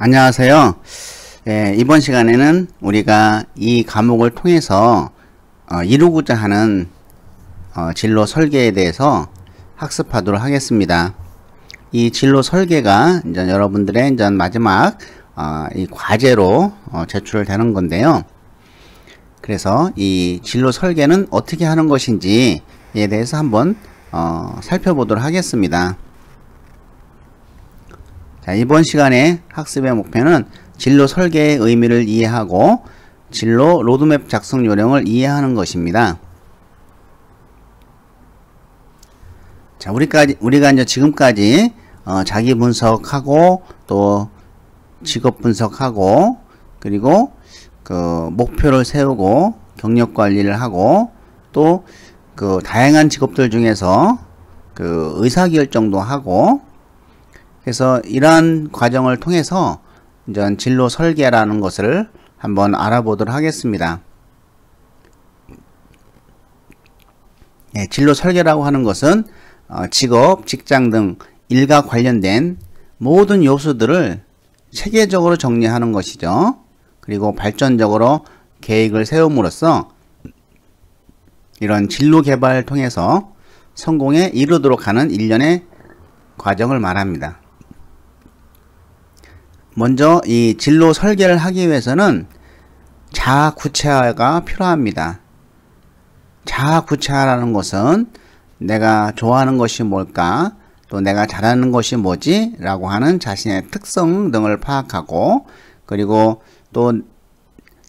안녕하세요. 이번 시간에는 우리가 이 과목을 통해서 이루고자 하는 진로 설계에 대해서 학습하도록 하겠습니다. 이 진로 설계가 이제 여러분들의 이제 마지막 이 과제로 제출되는 건데요. 그래서 이 진로 설계는 어떻게 하는 것인지에 대해서 한번 살펴보도록 하겠습니다. 자, 이번 시간에 학습의 목표는 진로 설계의 의미를 이해하고 진로 로드맵 작성 요령을 이해하는 것입니다. 자, 우리가 이제 지금까지 자기 분석하고 또 직업 분석하고 그리고 그 목표를 세우고 경력 관리를 하고 또 그 다양한 직업들 중에서 그 의사결정도 하고 그래서 이러한 과정을 통해서 이제 진로 설계라는 것을 한번 알아보도록 하겠습니다. 진로 설계라고 하는 것은 직업, 직장 등 일과 관련된 모든 요소들을 체계적으로 정리하는 것이죠. 그리고 발전적으로 계획을 세움으로써 이런 진로 개발을 통해서 성공에 이르도록 하는 일련의 과정을 말합니다. 먼저 이 진로 설계를 하기 위해서는 자아 구체화가 필요합니다. 자아 구체화라는 것은 내가 좋아하는 것이 뭘까, 또 내가 잘하는 것이 뭐지 라고 하는 자신의 특성 등을 파악하고 그리고 또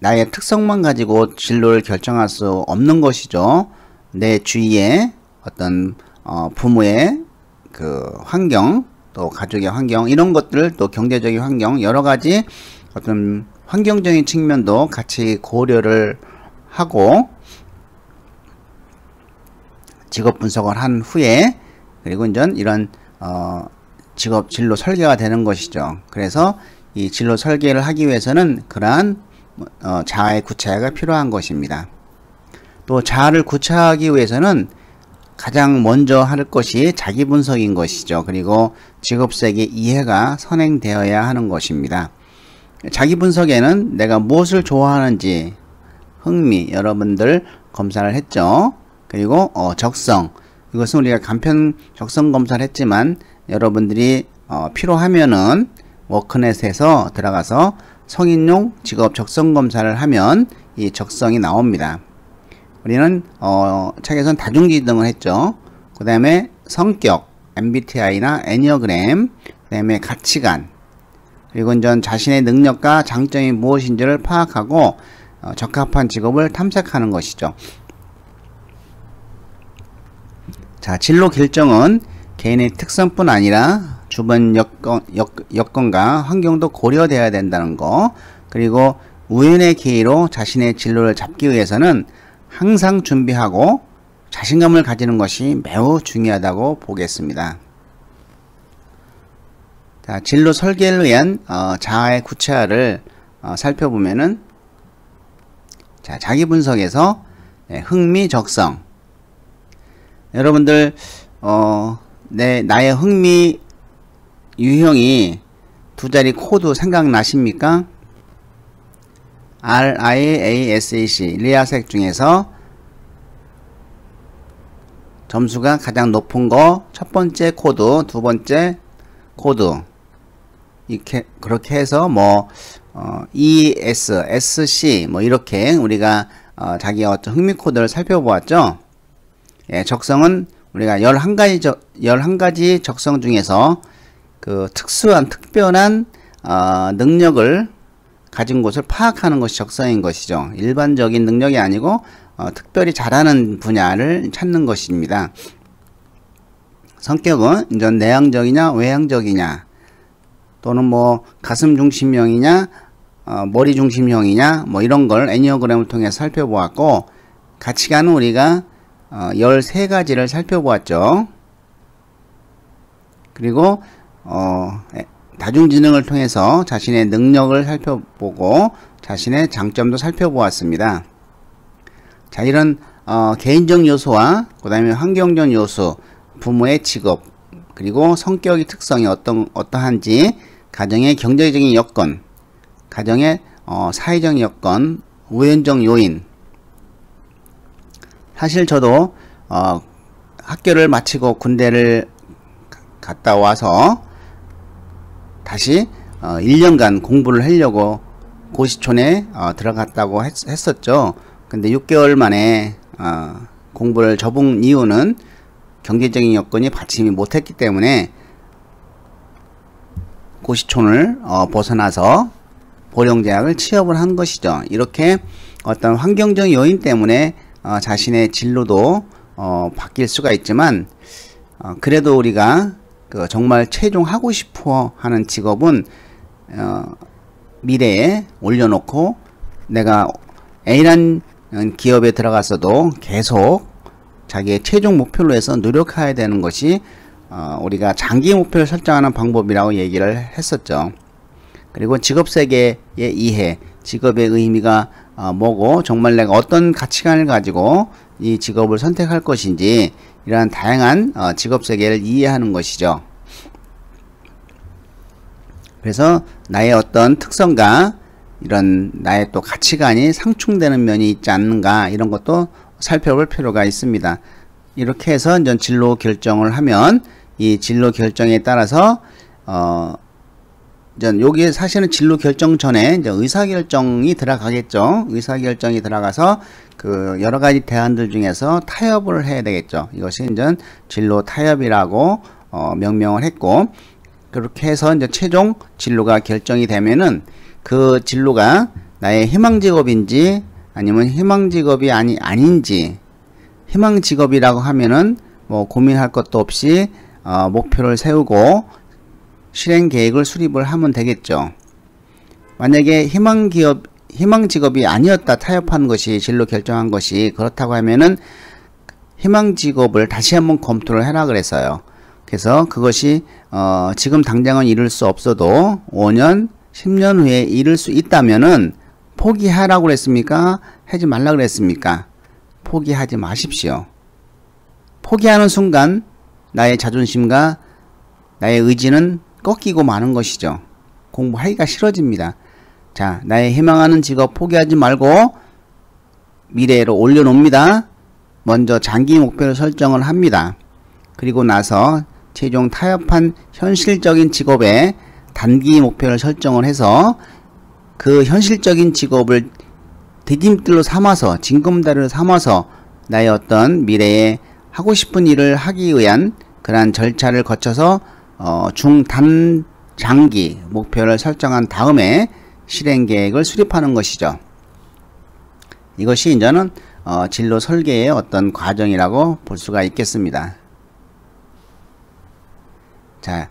나의 특성만 가지고 진로를 결정할 수 없는 것이죠. 내 주위에 어떤 부모의 그 환경, 또 가족의 환경, 이런 것들, 또 경제적인 환경, 여러가지 어떤 환경적인 측면도 같이 고려를 하고 직업 분석을 한 후에 그리고 이제 이런 직업 진로 설계가 되는 것이죠. 그래서 이 진로 설계를 하기 위해서는 그러한 자아의 구체화가 필요한 것입니다. 또 자아를 구체화하기 위해서는 가장 먼저 할 것이 자기 분석인 것이죠. 그리고 직업세계 이해가 선행되어야 하는 것입니다. 자기 분석에는 내가 무엇을 좋아하는지 흥미, 여러분들 검사를 했죠. 그리고 적성, 이것은 우리가 간편 적성 검사를 했지만 여러분들이 필요하면은 워크넷에서 들어가서 성인용 직업 적성 검사를 하면 이 적성이 나옵니다. 우리는 책에서는 다중지 등을 했죠. 그 다음에 성격, MBTI나 애니어그램, 그 다음에 가치관, 그리고 이제 자신의 능력과 장점이 무엇인지를 파악하고 적합한 직업을 탐색하는 것이죠. 자, 진로 결정은 개인의 특성뿐 아니라 주변 여건과 환경도 고려되어야 된다는 거, 그리고 우연의 기회로 자신의 진로를 잡기 위해서는 항상 준비하고 자신감을 가지는 것이 매우 중요하다고 보겠습니다. 자, 진로 설계를 위한 자아의 구체화를 살펴보면은 자, 자기 분석에서 흥미, 적성. 여러분들 나의 흥미 유형이 두 자리 코드 생각나십니까? RIASAC 리아색 중에서 점수가 가장 높은 거 첫 번째 코드, 두 번째 코드 이렇게 그렇게 해서 뭐 ES, SC 뭐 이렇게 우리가 자기 어떤 흥미 코드를 살펴보았죠. 예, 적성은 우리가 11가지 적성 중에서 그 특별한 능력을 가진 곳을 파악하는 것이 적성인 것이죠. 일반적인 능력이 아니고 특별히 잘하는 분야를 찾는 것입니다. 성격은 이제 내향적이냐 외향적이냐 또는 뭐 가슴 중심형이냐 머리 중심형이냐 뭐 이런 걸 애니어그램을 통해 살펴보았고, 가치관은 우리가 13가지를 살펴보았죠. 그리고 다중지능을 통해서 자신의 능력을 살펴보고 자신의 장점도 살펴보았습니다. 자, 이런 개인적 요소와 그 다음에 환경적 요소, 부모의 직업, 그리고 성격의 특성이 어떠한지 가정의 경제적인 여건, 가정의 사회적 여건, 우연적 요인. 사실 저도 학교를 마치고 군대를 갔다 와서 다시 1년간 공부를 하려고 고시촌에 들어갔다고 했었죠. 근데 6개월 만에 공부를 접은 이유는 경제적인 여건이 받침이 못했기 때문에 고시촌을 벗어나서 보령대학을 취업을 한 것이죠. 이렇게 어떤 환경적 요인 때문에 자신의 진로도 바뀔 수가 있지만 그래도 우리가 정말 최종 하고 싶어 하는 직업은 미래에 올려놓고 내가 A란 기업에 들어갔어도 계속 자기의 최종 목표로 해서 노력해야 되는 것이 우리가 장기 목표를 설정하는 방법이라고 얘기를 했었죠. 그리고 직업세계의 이해, 직업의 의미가 뭐고 정말 내가 어떤 가치관을 가지고 이 직업을 선택할 것인지 이러한 다양한 직업세계를 이해하는 것이죠. 그래서 나의 어떤 특성과 이런 나의 또 가치관이 상충되는 면이 있지 않는가 이런 것도 살펴볼 필요가 있습니다. 이렇게 해서 이제 진로 결정을 하면 이 진로 결정에 따라서 이제 여기 사실은 진로 결정 전에 이제 의사 결정이 들어가겠죠. 의사 결정이 들어가서 그 여러 가지 대안들 중에서 타협을 해야 되겠죠. 이것이 이제 진로 타협이라고 명명을 했고, 그렇게 해서 이제 최종 진로가 결정이 되면은 그 진로가 나의 희망 직업인지 아니면 희망 직업이 아닌지, 희망 직업이라고 하면은 뭐 고민할 것도 없이 목표를 세우고 실행 계획을 수립을 하면 되겠죠. 만약에 희망 직업이 아니었다 타협한 것이 진로 결정한 것이 그렇다고 하면은 희망 직업을 다시 한번 검토를 해라 그랬어요. 그래서 그것이 지금 당장은 이룰 수 없어도 5년 10년 후에 이룰 수 있다면은 포기하라고 그랬습니까? 하지 말라 그랬습니까? 포기하지 마십시오. 포기하는 순간 나의 자존심과 나의 의지는 꺾이고 마는 것이죠. 공부하기가 싫어집니다. 자, 나의 희망하는 직업 포기하지 말고 미래로 올려놓습니다. 먼저 장기 목표를 설정을 합니다. 그리고 나서 최종 타협한 현실적인 직업에 단기 목표를 설정을 해서 그 현실적인 직업을 디딤돌로 삼아서 징검다리를 삼아서 나의 어떤 미래에 하고 싶은 일을 하기 위한 그러한 절차를 거쳐서 중단 장기 목표를 설정한 다음에 실행 계획을 수립하는 것이죠. 이것이 이제는 진로 설계의 어떤 과정이라고 볼 수가 있겠습니다. 자,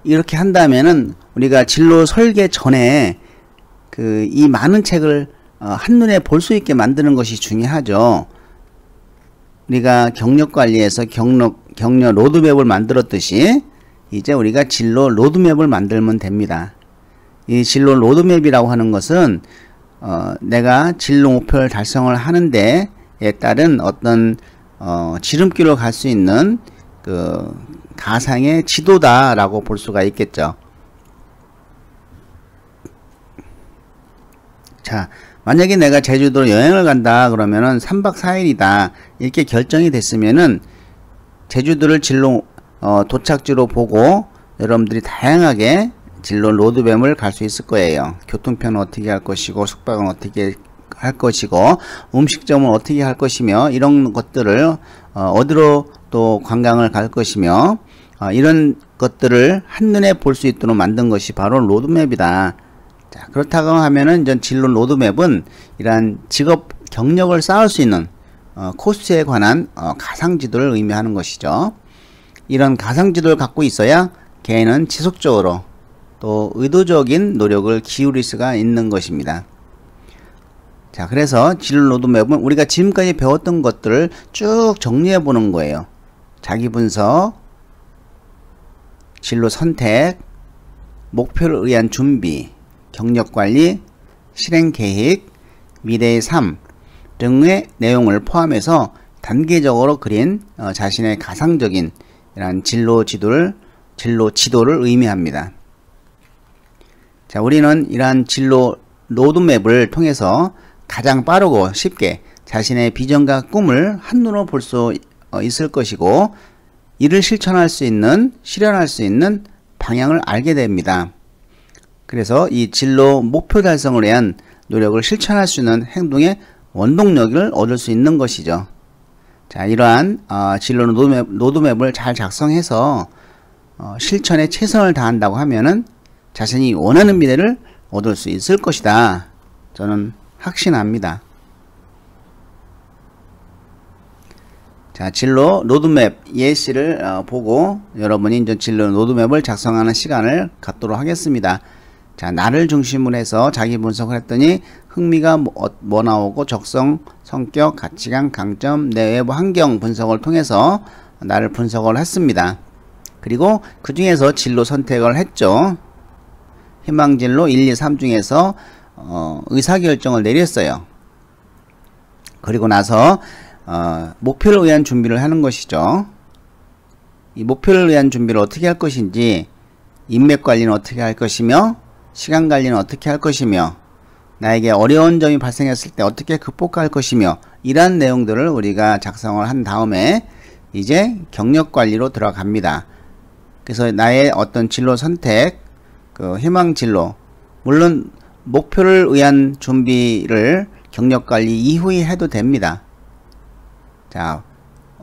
이렇게 한다면은 우리가 진로 설계 전에 이 많은 책을 한눈에 볼 수 있게 만드는 것이 중요하죠. 우리가 경력 관리에서 경력 로드맵을 만들었듯이 이제 우리가 진로 로드맵을 만들면 됩니다. 이 진로 로드맵이라고 하는 것은 내가 진로 목표를 달성을 하는 데에 따른 어떤 지름길로 갈 수 있는 그 가상의 지도다라고 볼 수가 있겠죠. 자, 만약에 내가 제주도로 여행을 간다 그러면은 3박 4일이다 이렇게 결정이 됐으면은 제주도를 진로 도착지로 보고 여러분들이 다양하게 진로 로드맵을 갈 수 있을 거예요. 교통편은 어떻게 할 것이고 숙박은 어떻게 할 것이고 음식점은 어떻게 할 것이며 이런 것들을 어디로 또 관광을 갈 것이며 이런 것들을 한눈에 볼 수 있도록 만든 것이 바로 로드맵이다. 자, 그렇다고 하면은 이제 진로 로드맵은 이러한 직업 경력을 쌓을 수 있는 코스에 관한 가상지도를 의미하는 것이죠. 이런 가상지도를 갖고 있어야 개인은 지속적으로 또 의도적인 노력을 기울일 수가 있는 것입니다. 자, 그래서 진로 로드맵은 우리가 지금까지 배웠던 것들을 쭉 정리해 보는 거예요. 자기 분석, 진로 선택, 목표를 위한 준비, 경력 관리, 실행 계획, 미래의 삶 등의 내용을 포함해서 단계적으로 그린 자신의 가상적인 이런 진로 지도를 의미합니다. 자, 우리는 이러한 진로 로드맵을 통해서 가장 빠르고 쉽게 자신의 비전과 꿈을 한눈으로 볼 수 있을 것이고, 이를 실천할 수 있는, 실현할 수 있는 방향을 알게 됩니다. 그래서 이 진로 목표 달성을 위한 노력을 실천할 수 있는 행동의 원동력을 얻을 수 있는 것이죠. 자, 이러한 진로 로드맵을 잘 작성해서 실천에 최선을 다한다고 하면은 자신이 원하는 미래를 얻을 수 있을 것이다. 저는 확신합니다. 자, 진로 로드맵 예시를 보고 여러분이 이제 진로 로드맵을 작성하는 시간을 갖도록 하겠습니다. 자, 나를 중심으로 해서 자기 분석을 했더니 흥미가 뭐 나오고 적성, 성격, 가치관, 강점, 내외부 환경 분석을 통해서 나를 분석을 했습니다. 그리고 그 중에서 진로 선택을 했죠. 희망진로 1, 2, 3 중에서 의사결정을 내렸어요. 그리고 나서 목표를 위한 준비를 하는 것이죠. 이 목표를 위한 준비를 어떻게 할 것인지, 인맥 관리는 어떻게 할 것이며, 시간 관리는 어떻게 할 것이며, 나에게 어려운 점이 발생했을 때 어떻게 극복할 것이며, 이러한 내용들을 우리가 작성을 한 다음에 이제 경력 관리로 들어갑니다. 그래서 나의 어떤 진로 선택, 그 희망 진로, 물론 목표를 위한 준비를 경력 관리 이후에 해도 됩니다. 자,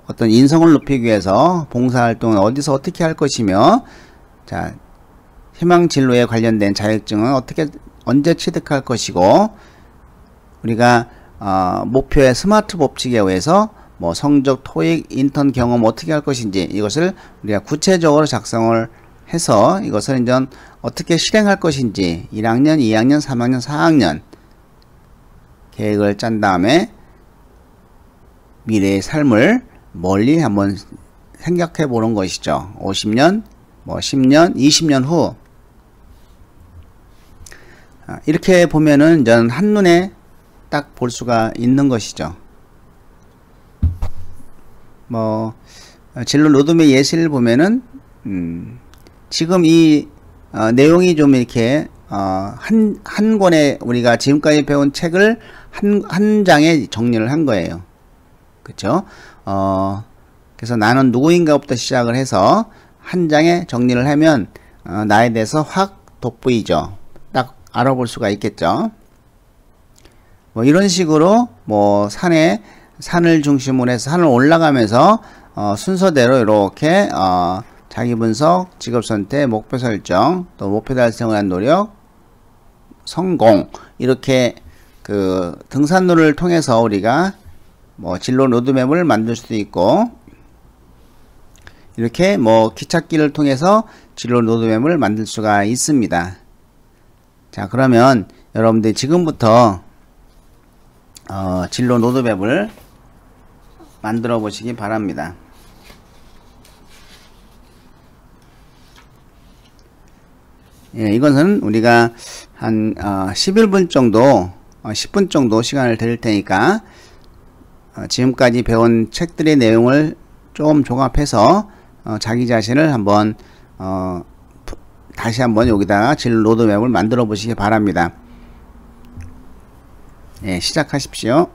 어떤 인성을 높이기 위해서 봉사활동은 어디서 어떻게 할 것이며, 자, 희망 진로에 관련된 자격증은 어떻게 언제 취득할 것이고, 우리가 목표의 스마트 법칙에 의해서 뭐 성적, 토익, 인턴 경험 어떻게 할 것인지, 이것을 우리가 구체적으로 작성을 해서 이것을 이제 어떻게 실행할 것인지 1학년, 2학년, 3학년, 4학년 계획을 짠 다음에 미래의 삶을 멀리 한번 생각해 보는 것이죠. 50년, 뭐 10년, 20년 후. 이렇게 보면은 이제 한눈에 딱 볼 수가 있는 것이죠. 뭐 진로 로드맵 예시를 보면은 지금 이 내용이 좀 이렇게 한 권에 우리가 지금까지 배운 책을 한 장에 정리를 한 거예요. 그쵸? 그래서 나는 누구인가부터 시작을 해서 한 장에 정리를 하면 나에 대해서 확 돋보이죠. 딱 알아볼 수가 있겠죠. 뭐 이런 식으로 뭐 산을 중심으로 해서 산을 올라가면서 순서대로 이렇게 자기 분석, 직업 선택, 목표 설정, 또 목표 달성을 위한 노력, 성공, 이렇게 그 등산로를 통해서 우리가 뭐 진로 로드맵을 만들 수도 있고, 이렇게 뭐 기찻길을 통해서 진로 로드맵을 만들 수가 있습니다. 자, 그러면 여러분들 지금부터 진로 로드맵을 만들어 보시기 바랍니다. 예, 이것은 우리가 한 11분 정도 10분 정도 시간을 드릴 테니까 지금까지 배운 책들의 내용을 좀 종합해서 자기 자신을 한번 다시 한번 여기다가 진로 로드맵을 만들어 보시기 바랍니다. 예, 시작하십시오.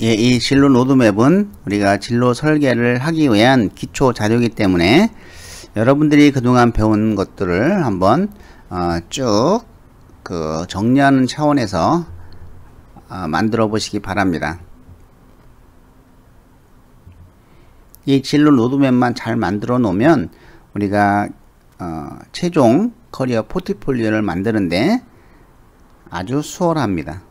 예, 이 진로 로드맵은 우리가 진로 설계를 하기 위한 기초 자료이기 때문에 여러분들이 그동안 배운 것들을 한번 쭉 정리하는 차원에서 만들어 보시기 바랍니다. 이 진로 로드맵만 잘 만들어 놓으면 우리가 최종 커리어 포트폴리오를 만드는데 아주 수월합니다.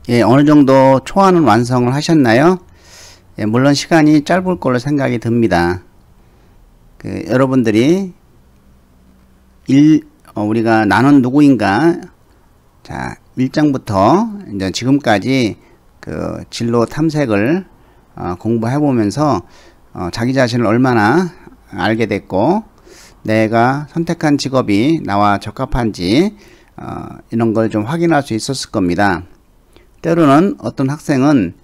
예, 어느 정도 초안은 완성을 하셨나요? 예, 물론 시간이 짧을 걸로 생각이 듭니다. 여러분들이 우리가 나는 누구인가, 자, 1장부터 이제 지금까지 그 진로 탐색을 공부해 보면서 자기 자신을 얼마나 알게 됐고, 내가 선택한 직업이 나와 적합한지 이런 걸 좀 확인할 수 있었을 겁니다. 때로는 어떤 학생은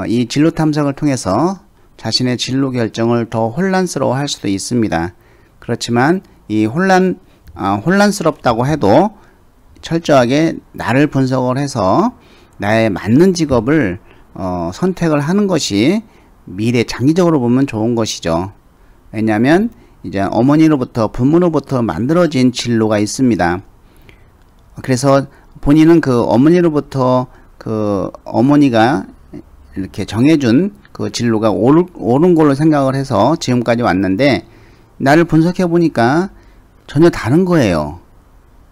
이 진로 탐색을 통해서 자신의 진로 결정을 더 혼란스러워 할 수도 있습니다. 그렇지만 이 혼란스럽다고 해도 철저하게 나를 분석을 해서 나에 맞는 직업을 선택을 하는 것이 미래 장기적으로 보면 좋은 것이죠. 왜냐하면 이제 어머니로부터 부모로부터 만들어진 진로가 있습니다. 그래서 본인은 그 어머니로부터 그 어머니가 이렇게 정해준 그 진로가 옳은 걸로 생각을 해서 지금까지 왔는데, 나를 분석해 보니까 전혀 다른 거예요.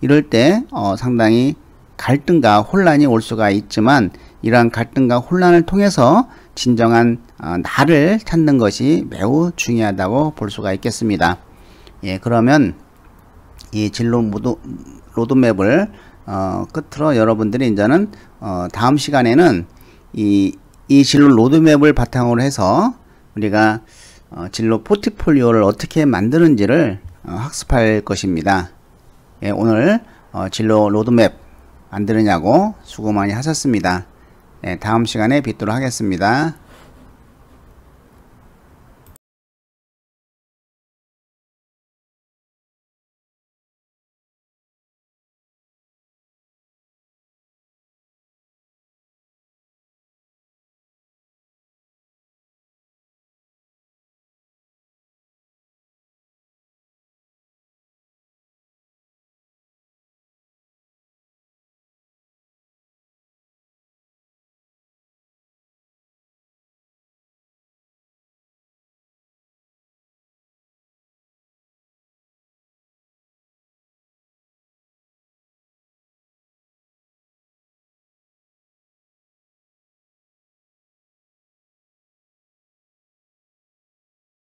이럴 때 상당히 갈등과 혼란이 올 수가 있지만, 이러한 갈등과 혼란을 통해서 진정한 나를 찾는 것이 매우 중요하다고 볼 수가 있겠습니다. 예, 그러면 이 진로 로드맵을 끝으로 여러분들이 이제는 다음 시간에는 이 진로 로드맵을 바탕으로 해서 우리가 진로 포트폴리오를 어떻게 만드는지를 학습할 것입니다. 예, 오늘 진로 로드맵 만드느냐고 수고 많이 하셨습니다. 예, 다음 시간에 뵙도록 하겠습니다.